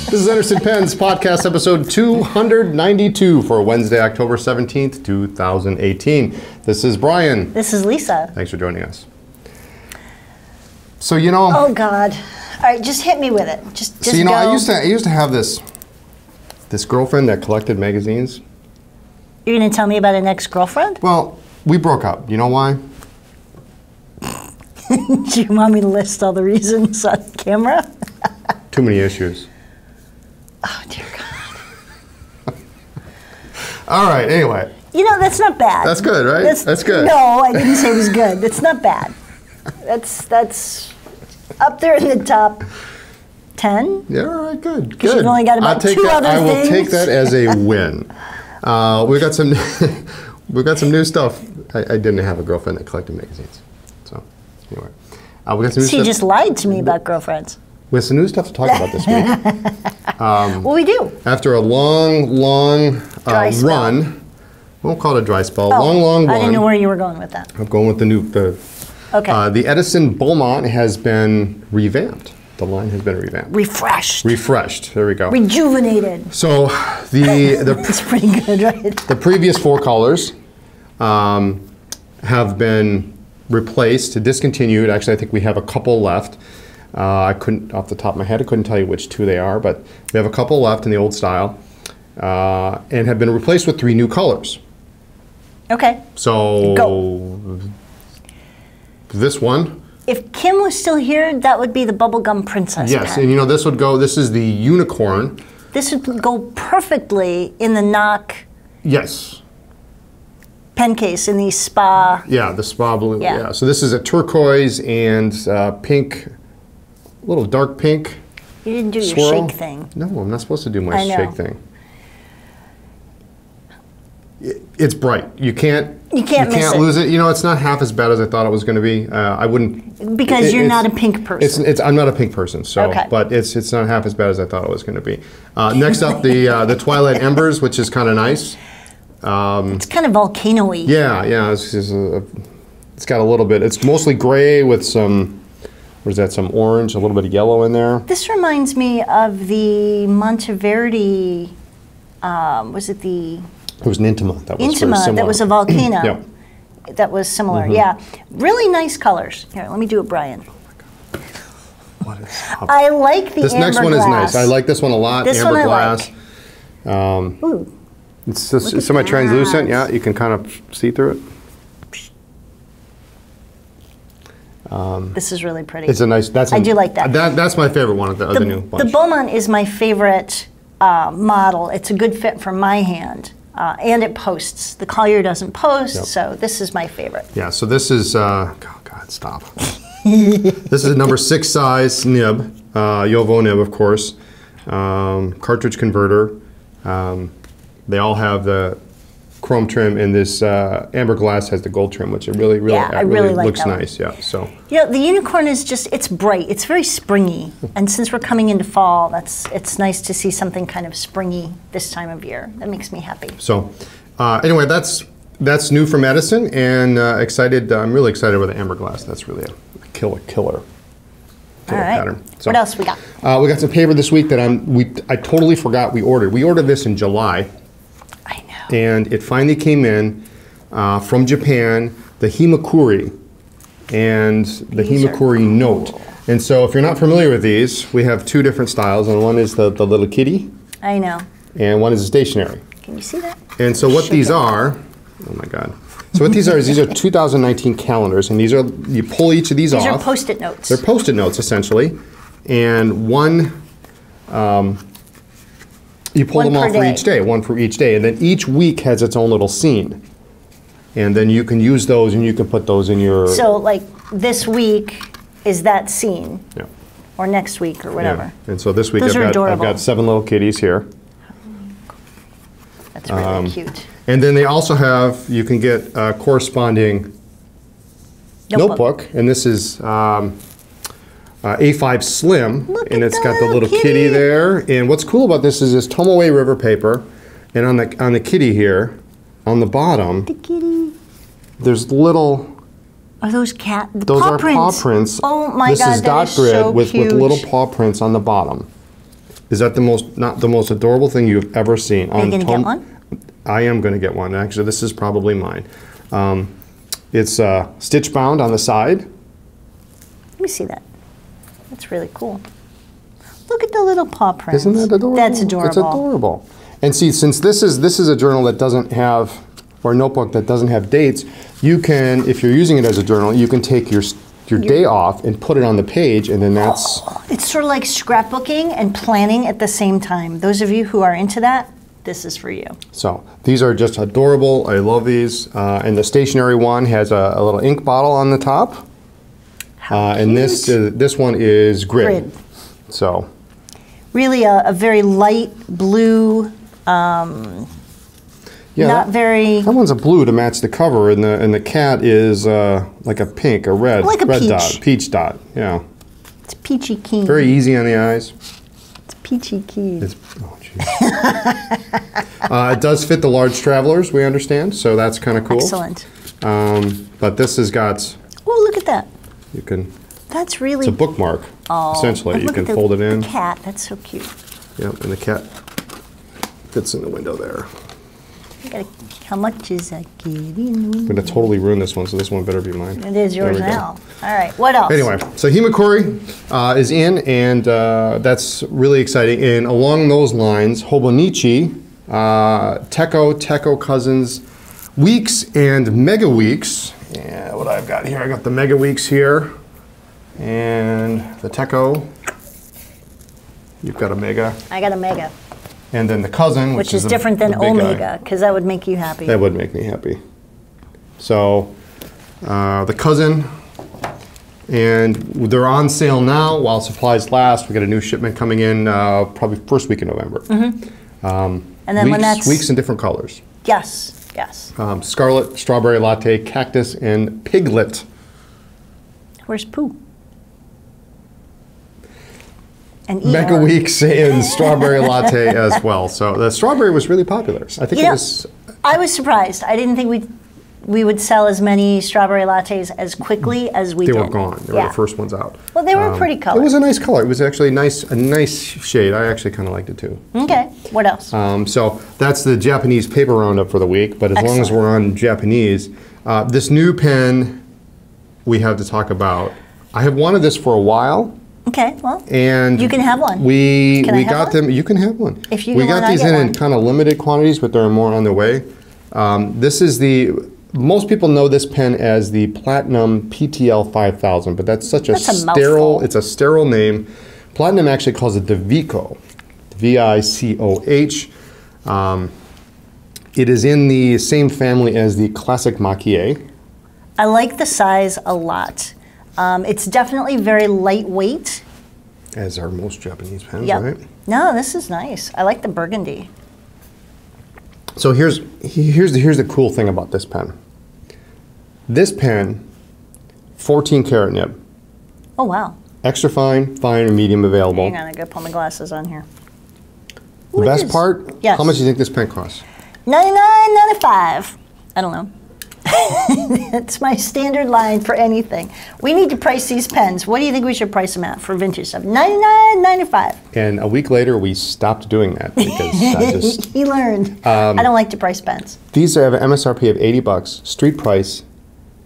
This is Edison Penn's podcast episode 292 for Wednesday, October 17th, 2018. This is Brian. This is Lisa. Thanks for joining us. So, you know... Oh, God. All right, just hit me with it. Just so, you know, go. I used to have this girlfriend that collected magazines. You're going to tell me about an ex-girlfriend? Well, we broke up. You know why? Do you want me to list all the reasons on camera? Too many issues. Oh, dear God. All right, anyway. You know, that's not bad. That's good, right? That's good. No, I didn't say it was good. That's not bad. That's up there in the top 10. Yeah, all right, good. Because you've only got about two other things. I will take that as a win. We got some we got some new stuff. I didn't have a girlfriend that collected magazines. So, anyway. We got some new stuff. She just lied to me about girlfriends. We have some new stuff to talk about this week. Well, we do. After a long run, we won't call it a dry spell, long run. I didn't know where you were going with that. I'm going with the Edison Beaumont has been revamped. The line has been revamped. Refreshed. Refreshed, there we go. Rejuvenated. So, That's pretty good, right? The previous four colors have been replaced, discontinued. Actually, I think we have a couple left. I couldn't, off the top of my head, I couldn't tell you which two they are, but we have a couple left in the old style and have been replaced with three new colors. Okay. So, go. This one. If Kim was still here, that would be the bubblegum princess Yes, pen. and you know, this would go, this is the unicorn. This would go perfectly in the knock. Yes. Pen case in the spa. Yeah, the spa blue. Yeah. Yeah. So this is a turquoise and pink, little dark pink. You didn't do swirl. your shake thing. No, I'm not supposed to do my shake thing. It's bright. You can't lose it. You know, it's not half as bad as I thought it was going to be. I wouldn't. Because you're not a pink person. I'm not a pink person. So, but it's not half as bad as I thought it was going to be. Next up, the Twilight Embers, which is kind of nice. It's kind of volcano-y. Yeah. It's got a little bit. It's mostly gray with some. What is that? Some orange, a little bit of yellow in there. This reminds me of the Monteverdi. Was it the? It was an Intima. That was Intima. That was a volcano. Yeah. That was similar. Mm-hmm. Yeah. Really nice colors. Here, let me do it, Brian. What is I like the This amber next one glass. is nice. I like this one a lot. This amber one I glass. like. Ooh. It's semi-translucent. Yeah, you can kind of see through it. This is really pretty. It's a nice. I do like that. That's my favorite one of the new bunch. The Beaumont is my favorite model. It's a good fit for my hand, and it posts. The Collier doesn't post, so this is my favorite. Yeah. So this is. Oh God, stop. This is a number 6 size nib, Yovo nib, of course. Cartridge converter. They all have the chrome trim, and this amber glass has the gold trim, which it really like looks that nice. Yeah. So. Yeah, the unicorn is it's bright. It's very springy, and since we're coming into fall, it's nice to see something kind of springy this time of year. That makes me happy. So, anyway, that's new from Edison, and excited. I'm really excited with the amber glass. That's really a killer. All right. Pattern. So, what else we got? We got some paper this week that I totally forgot we ordered. We ordered this in July. I know. And it finally came in from Japan, the Himekuri and the Himekuri Note. And so if you're not familiar with these, we have two different styles, and one is the little kitty. I know. And one is stationary. Can you see that? And so what these are, oh my God. So what these are is these are 2019 calendars, and you pull each of these off. These are Post-it notes. They're Post-it notes, essentially. And you pull them off for each day, one for each day. And then each week has its own little scene. And then you can use those, and you can put those in your... So, like, this week is that scene. Yeah. Or next week, or whatever. Yeah. And so this week Those I've adorable. got 7 little kitties here. That's really cute. And then they also have, you can get a corresponding notebook. And this is A5 Slim. And it's got the little kitty there. And what's cool about this is this Tomoe River paper. And on the kitty here, on the bottom, the kitty. There's little... Are those cat? Those are paw prints. Oh my this God, is dot that is grid so with cute. little paw prints on the bottom. Is that not the most adorable thing you've ever seen? Are you going to get one? I am going to get one. Actually, this is probably mine. It's stitch bound on the side. Let me see that. That's really cool. Look at the little paw prints. Isn't that adorable? That's adorable. It's adorable. And see, since this is a journal that doesn't have, or a notebook that doesn't have dates, you can, if you're using it as a journal, you can take your day off and put it on the page, and then that's... Oh, it's sort of like scrapbooking and planning at the same time. Those of you who are into that, this is for you. So these are just adorable. I love these. And the stationary one has a little ink bottle on the top. And this one is grid. So really a very light blue. Yeah, not very. That one's a blue to match the cover, and the cat is like a pink, a red, like a red peach. dot, peach dot. Yeah. It's peachy keen. Very easy on the eyes. It's peachy keen. Oh, geez. It does fit the large travelers, we understand, so that's kind of cool. Excellent. But this has got. Oh, look at that. You can. That's really. It's a bookmark. Oh, essentially, you can fold it in. The cat. That's so cute. Yep, and the cat fits in the window there. How much is that getting? I'm going to totally ruin this one, so this one better be mine. It is yours now. All right, what else? Anyway, so Himekuri is in, and that's really exciting. And along those lines, Hobonichi, Techo Cousins, Weeks, and Mega Weeks. Yeah, what I've got here, I got the Mega Weeks here, and the Techo. You've got a Mega. I got a Mega. And then the cousin, which is different than Omega, because that would make you happy. That would make me happy. So, the cousin, and they're on sale now while supplies last. We got a new shipment coming in probably first week in November. Mm-hmm. And then when that's weeks in different colors. Yes, yes. Scarlet, strawberry latte, cactus, and piglet. Where's Pooh? Mega Weeks and strawberry latte as well. So the strawberry was really popular. I think it was. I was surprised. I didn't think we would sell as many strawberry lattes as quickly as we did. They were gone. They were the first ones out. Well, they were a pretty color. It was a nice color. It was actually a nice shade. I actually kind of liked it too. Okay. What else? So that's the Japanese paper roundup for the week. But as long as we're on Japanese, this new pen we have to talk about. I have wanted this for a while. Okay, well, and you can have one. We got them. You can have one. If you we got these in kind of limited quantities, but there are more on the way. This is most people know this pen as the Platinum PTL 5000, but that's such a sterile. It's a sterile name. Platinum actually calls it the VICOH, VICOH. It is in the same family as the Classic Makie. I like the size a lot. It's definitely very lightweight. As are most Japanese pens, right? No, this is nice. I like the burgundy. So here's the cool thing about this pen. This pen, 14 karat nib. Oh, wow. Extra fine, fine, and medium available. Hang on, I gotta put my glasses on here. The best part, how much do you think this pen costs? $99.95. I don't know. It's my standard line for anything. We need to price these pens. What do you think we should price them at for vintage stuff? $99.95. And a week later, we stopped doing that because he learned. I don't like to price pens. These have an MSRP of $80. Street price,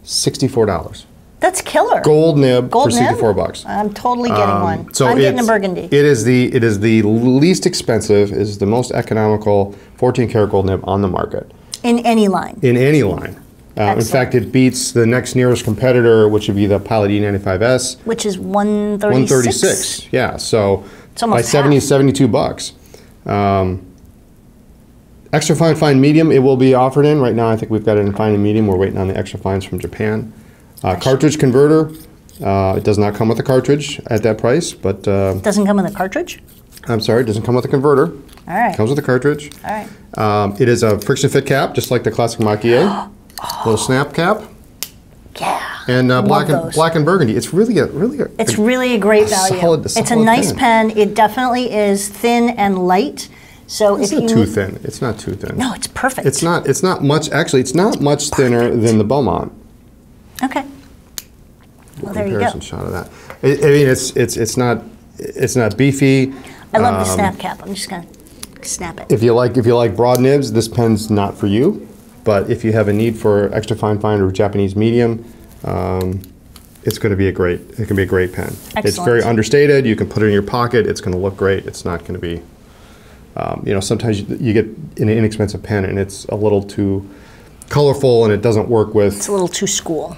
$64. That's killer. Gold nib for $64. I'm totally getting one. So I'm getting a burgundy. It is the least expensive, is the most economical 14 karat gold nib on the market. In any line. In any line. In fact, it beats the next nearest competitor, which would be the Pilot E95S. Which is $136. $136, yeah. So it's almost by $72. Extra fine, medium, it will be offered in. Right now, I think we've got it in fine and medium. We're waiting on the extra fines from Japan. Cartridge converter. It does not come with a cartridge at that price, but... doesn't come with a cartridge? I'm sorry, it doesn't come with a converter. All right. It comes with a cartridge. All right. It is a friction fit cap, just like the Classic Makie. Little snap cap. Yeah. And black and burgundy. It's really a great value. Solid it's a nice pen. It definitely is thin and light. So it's not too thin. It's not too thin. No, it's perfect. It's not much. Actually, it's not much thinner than the Beaumont. Okay. Well, there you go. Comparison shot of that. I mean, it's not beefy. I love the snap cap. I'm just gonna snap it. If you like broad nibs, this pen's not for you. But if you have a need for extra fine or Japanese medium, it's going to be a great pen. Excellent. It's very understated. You can put it in your pocket. It's going to look great. It's not going to be, you know, sometimes you get an inexpensive pen and it's a little too colorful and it doesn't work with. It's a little too school.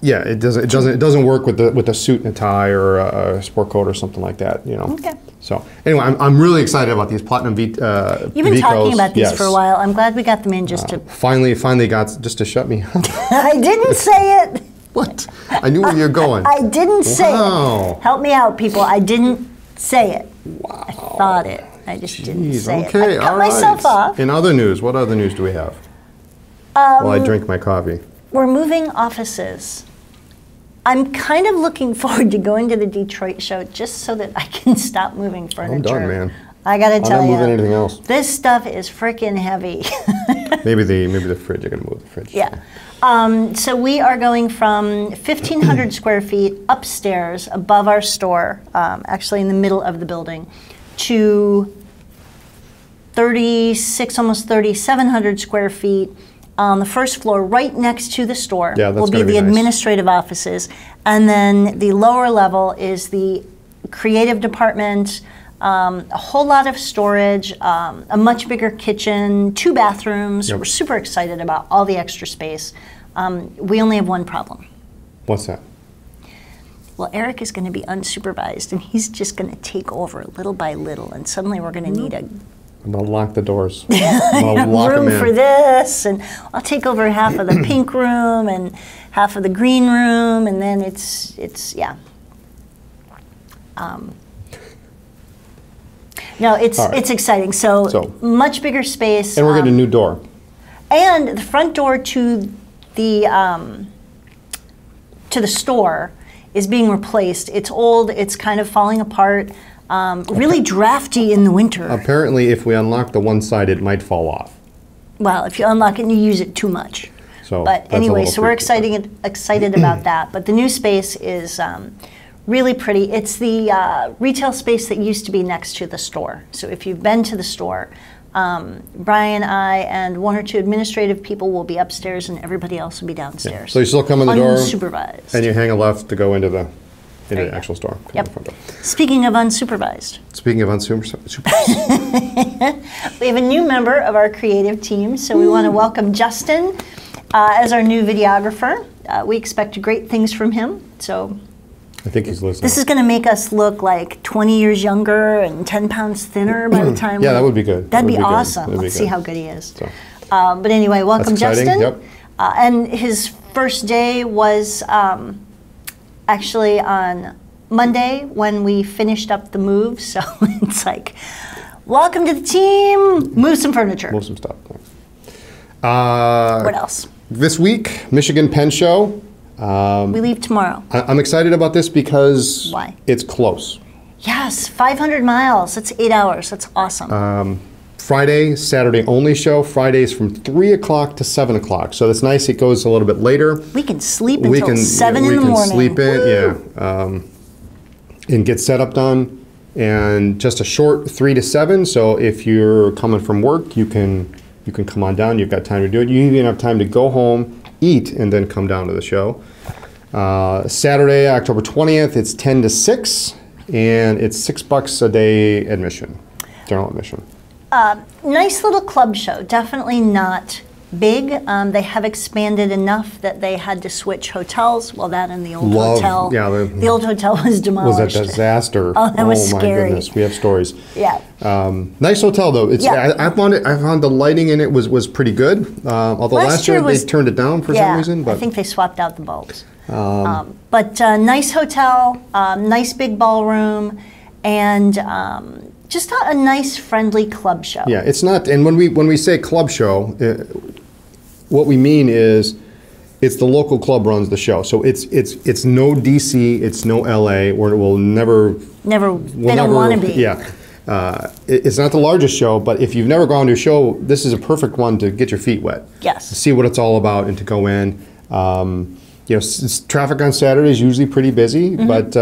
Yeah, it doesn't work with a suit and a tie or a sport coat or something like that. You know. Okay. So anyway, I'm really excited about these Platinum You've been talking about these for a while. I'm glad we got them in just to. Finally got just to shut me up. I didn't say it. What? I knew where you're going. I didn't say it. Help me out, people. I didn't say it. Wow. I thought it. I just didn't say it. I cut myself off. In other news, what other news do we have? While I drink my coffee. We're moving offices. I'm kind of looking forward to going to the Detroit show just so that I can stop moving furniture. I'm done, man. I gotta tell you. I'm not moving anything else. This stuff is freaking heavy. maybe the fridge. I gotta move the fridge. Yeah. So we are going from 1,500 square feet upstairs above our store, actually in the middle of the building, to 36, almost 3,700 square feet on the first floor, right next to the store. Yeah, that's will be the nice. administrative offices, and then the lower level is the creative department. A whole lot of storage, a much bigger kitchen, 2 bathrooms. Yep. We're super excited about all the extra space. We only have one problem. What's that? Well, Eric is going to be unsupervised, and he's just going to take over little by little, and suddenly we're going to need a... I'm going to lock the doors. I'm gonna lock room them in. for this, and I'll take over half of the pink room and half of the green room, and then yeah. No, it's exciting. So much bigger space. And we're getting a new door. And the front door to the store is being replaced. It's old. It's kind of falling apart. Really drafty in the winter. Apparently, if we unlock the one side, it might fall off. Well, if you unlock it and you use it too much. But anyway, so we're excited about that. But the new space is really pretty. It's the retail space that used to be next to the store. So if you've been to the store, Brian, I, and 1 or 2 administrative people will be upstairs and everybody else will be downstairs. Yeah. So you still come in the door, unsupervised. And you hang a left to go into the actual store. Yep. Speaking of unsupervised. Speaking of unsupervised. We have a new member of our creative team, so we want to welcome Justin as our new videographer. We expect great things from him. So I think he's listening. This is going to make us look like 20 years younger and 10 pounds thinner by the time. Yeah, that would be good. That'd be awesome. Let's see how good he is. So. But anyway, welcome, Justin. Yep. And his first day was actually on Monday when we finished up the move. So it's like, welcome to the team. Move some furniture. Move some stuff. What else? This week, Michigan Pen Show. We leave tomorrow. I'm excited about this because Why? It's close. Yes, 500 miles. That's 8 hours. That's awesome. Friday, Saturday only show. Fridays from 3 o'clock to 7 o'clock. So that's nice. It goes a little bit later. We can sleep until 7 in the morning. We can sleep in, and get setup done. And just a short 3 to 7. So if you're coming from work, you can come on down. You've got time to do it. You even have time to go home, eat, and then come down to the show. Saturday, October 20th, it's 10 to 6, and it's $6 a day admission, general admission. Nice little club show. Definitely not big. They have expanded enough that they had to switch hotels. Well, that and the old hotel. Yeah, the old hotel was demolished. Was a disaster. Oh, that was scary. My goodness, we have stories. Yeah. Nice hotel though. It's, yeah. I found the lighting in it was pretty good. Although last year they turned it down for some reason. But I think they swapped out the bulbs. But nice hotel, nice big ballroom, and just a nice, friendly club show. Yeah, it's not. And when we say club show, what we mean is it's the local club runs the show. So it's no DC, it's no LA, where it will never. They don't want to be. Yeah. It's not the largest show, but if you've never gone to a show, this is a perfect one to get your feet wet. Yes. To see what it's all about and to go in. You know, traffic on Saturday is usually pretty busy, but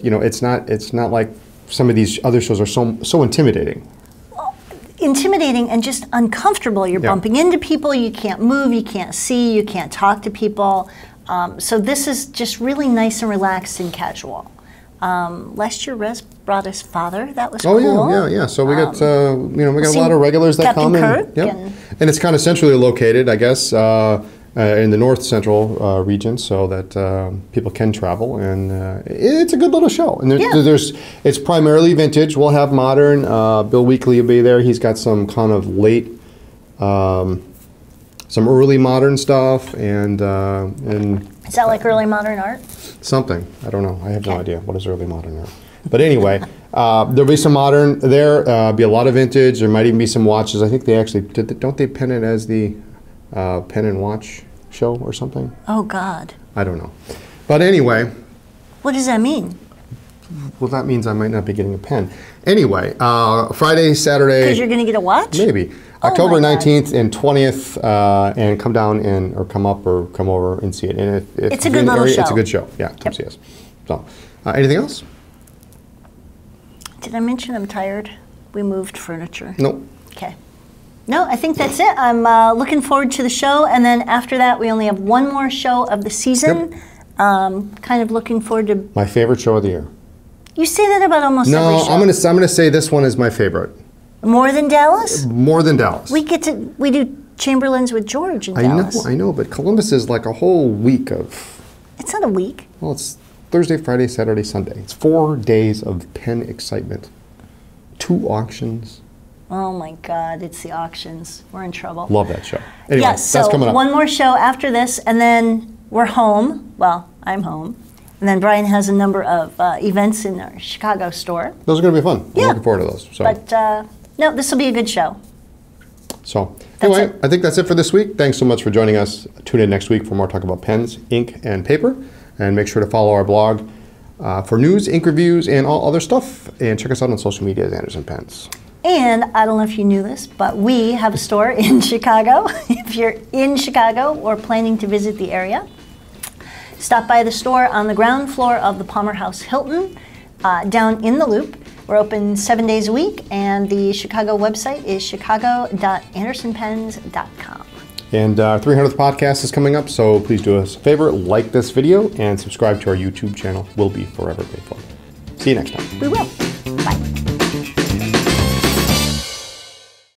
you know, it's not like some of these other shows are so intimidating. Intimidating and just uncomfortable. You're bumping into people, you can't move, you can't see, you can't talk to people. So this is just really nice and relaxed and casual. Last year, Rez brought his father. That was cool. Oh yeah. So we got we got a lot of regulars that Captain come. Kirk And it's kind of centrally located, I guess, in the north central region, so that people can travel, and it's a good little show. And it's primarily vintage. We'll have modern. Bill Weekley will be there. He's got some kind of late, some early modern stuff, and is that like early modern art? Something. I don't know. I have no idea what is early modern art. But anyway, there'll be some modern there. Be a lot of vintage. There might even be some watches. I think they actually don't they pen it as the pen and watch show or something? Oh God. I don't know. But anyway. What does that mean? Well, that means I might not be getting a pen. Anyway, Friday, Saturday. Because you're going to get a watch? Maybe. October 19th and 20th, and come down or come up or come over and see it. And if it's a good little show. It's a good show. Yeah, come see us. So, anything else? Did I mention I'm tired? We moved furniture. Nope. Okay. No, I think that's it. I'm looking forward to the show, and then after that, we only have one more show of the season. Kind of looking forward to my favorite show of the year. You say that about almost every show. No, I'm gonna say this one is my favorite. More than Dallas? More than Dallas. We do Chamberlains with George in Dallas. I know, but Columbus is like a whole week of. It's not a week. Well, it's Thursday, Friday, Saturday, Sunday. It's 4 days of pen excitement. 2 auctions. Oh my God, it's the auctions. We're in trouble. Love that show. Anyway, yes, that's coming up. One more show after this, and then we're home. Well, I'm home. And then Brian has a number of events in our Chicago store. Those are going to be fun. Yeah. I'm looking forward to those. So. But no, this will be a good show. So anyway, I think that's it for this week. Thanks so much for joining us. Tune in next week for more talk about pens, ink, and paper. And make sure to follow our blog for news, ink reviews, and all other stuff. And check us out on social media as Anderson Pens. And I don't know if you knew this, but we have a store in Chicago. If you're in Chicago or planning to visit the area, stop by the store on the ground floor of the Palmer House Hilton, down in the Loop. We're open 7 days a week, and the Chicago website is chicago.andersonpens.com. And our 300th podcast is coming up, so please do us a favor, like this video, and subscribe to our YouTube channel. We'll be forever grateful. See you next time. We will.